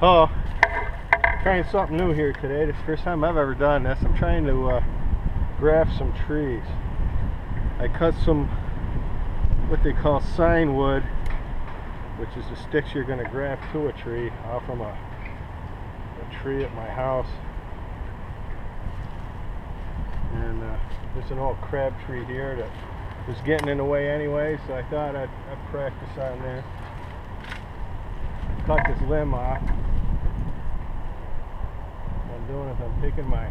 Oh, trying something new here today. This is the first time I've ever done this. I'm trying to graft some trees. I cut some what they call sign wood, which is the sticks you're going to graft to a tree, off from a tree at my house. And there's an old crab tree here that was getting in the way anyway, so I thought I'd practice on there. Cut this limb off. What I'm doing is I'm taking my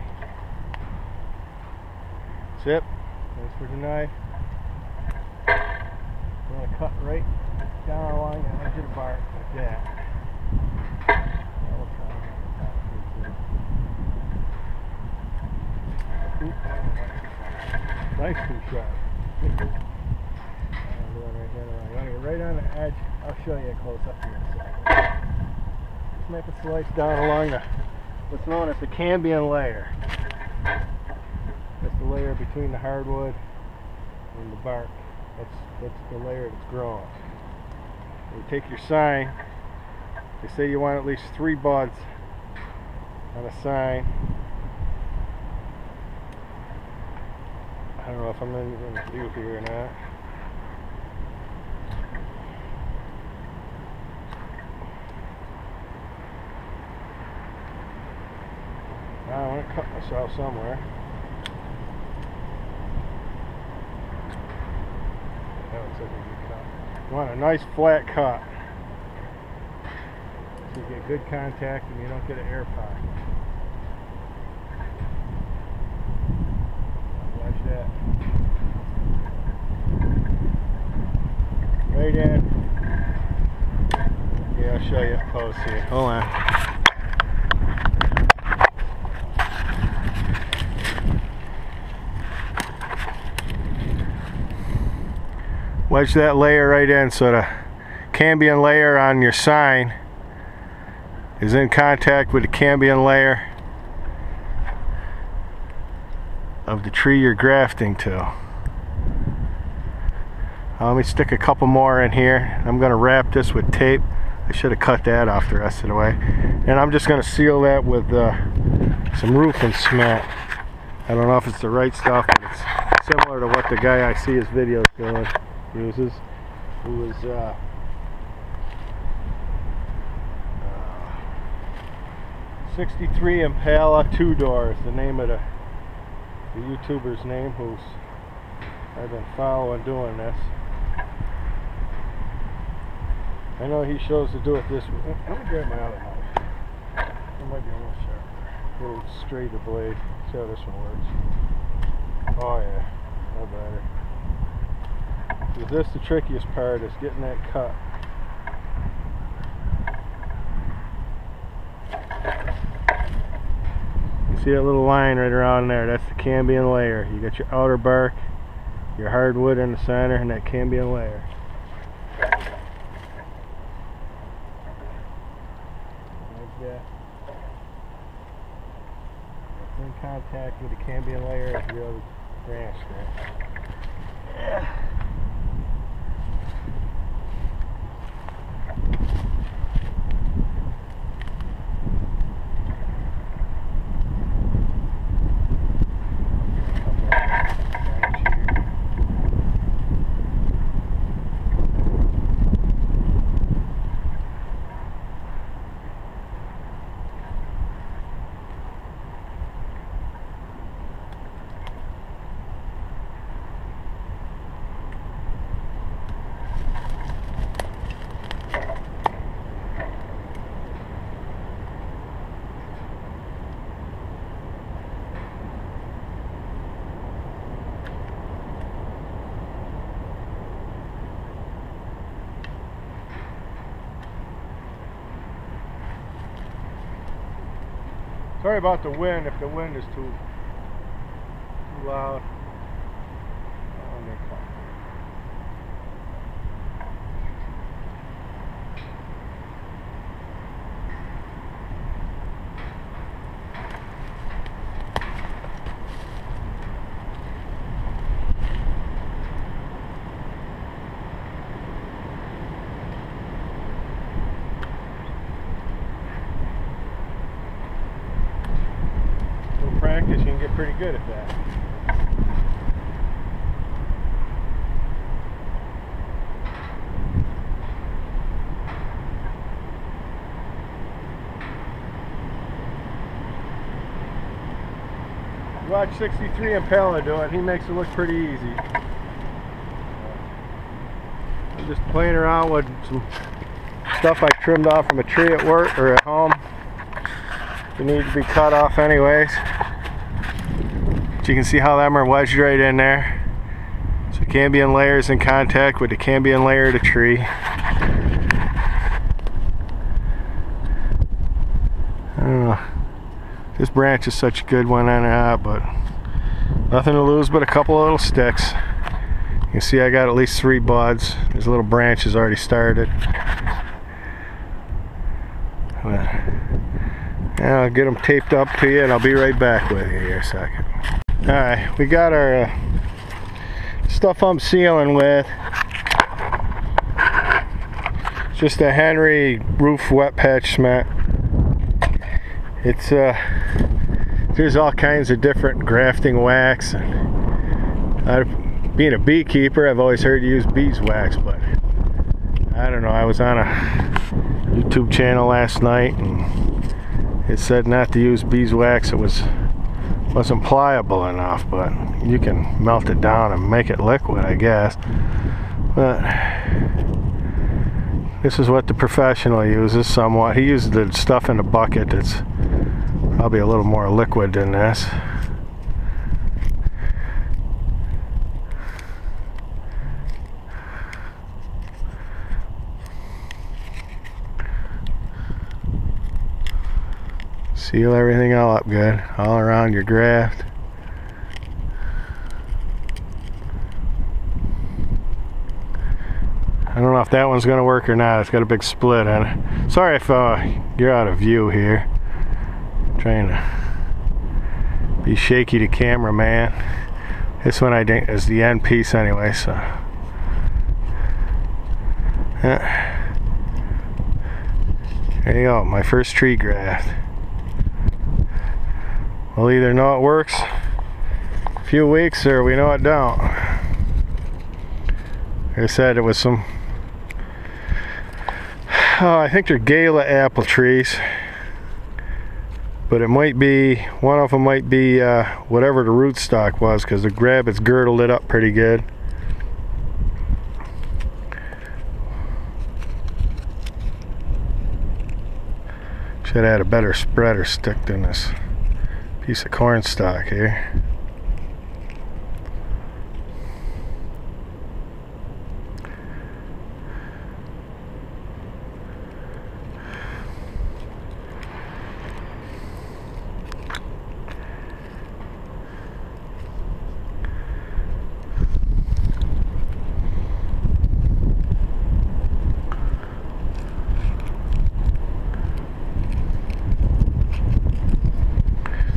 tip, thanks for the knife. I'm going to cut right down along the edge of the bark like that. Nice two shot. I'm doing right on the edge. I'll show you close up here in a second. Just make a slice down along the what's known as the cambium layer. That's the layer between the hardwood and the bark. That's the layer that's growing. You take your sign. They say you want at least 3 buds on a sign. I don't know if I'm in view here or not. I want to cut myself somewhere. That looks like a good cut. You want a nice flat cut, so you get good contact and you don't get an air pocket. Watch that. Right in. Yeah, I'll show you up close here. Hold on. Wedge that layer right in so the cambium layer on your sign is in contact with the cambium layer of the tree you're grafting to. Let me stick a couple more in here. I'm going to wrap this with tape. I should have cut that off the rest of the way. And I'm just going to seal that with some roofing cement. I don't know if it's the right stuff, but it's similar to what the guy I see his videos doing uses, who is 63 Impala 2-door is the name of the YouTuber's name, who's I've been following doing this. I know he shows to do it this way. Let me grab my other knife. It might be a little sharper, a little straighter blade. See how this one works. Oh yeah, no better. Is this the trickiest part, is getting that cut. You see that little line right around there? That's the cambium layer. You got your outer bark, your hardwood in the center, and that cambium layer. Like that. It's in contact with the cambium layer of your other branch there. Yeah. Sorry about the wind, if the wind is too loud. practice, you can get pretty good at that. Watch 63 Impala do it. He makes it look pretty easy. I'm just playing around with some stuff I trimmed off from a tree at work or at home. They need to be cut off anyways. But you can see how them are wedged right in there. So the cambium layer is in contact with the cambium layer of the tree. I don't know. This branch is such a good one on that, but nothing to lose but a couple of little sticks. You can see I got at least 3 buds. There's little branches already started. Yeah, I'll get them taped up to you and I'll be right back with you here in a second. Alright, we got our stuff I'm sealing with. It's just a Henry roof wet patch cement. It's there's all kinds of different grafting wax. Being a beekeeper, I've always heard you use beeswax, but I don't know. I was on a YouTube channel last night and it said not to use beeswax. It wasn't pliable enough, but you can melt it down and make it liquid, I guess. But this is what the professional uses somewhat. He uses the stuff in the bucket that's probably a little more liquid than this. Seal everything all up good, all around your graft. I don't know if that one's going to work or not. It's got a big split on it. Sorry if you're out of view here. I'm trying to be shaky to camera, man. This one I think is the end piece anyway, so. Yeah. There you go, my first tree graft. We'll either know it works a few weeks or we know it don't. Like I said, it was some, I think they're Gala apple trees, but it might be, one of them might be whatever the rootstock was, because the rabbits girdled it up pretty good. Should have had a better spreader stick than this piece of corn stalk here.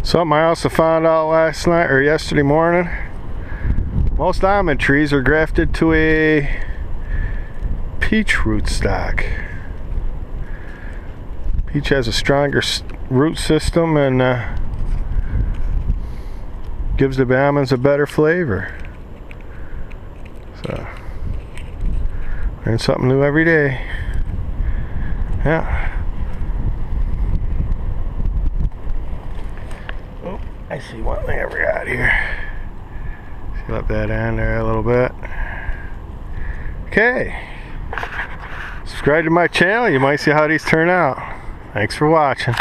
Something I also found out last night or yesterday morning, most almond trees are grafted to a peach rootstock. Peach has a stronger root system and gives the almonds a better flavor. So, learn something new every day. Yeah. I see one thing I forgot here. Slip that in there a little bit. Okay. Subscribe to my channel. You might see how these turn out. Thanks for watching.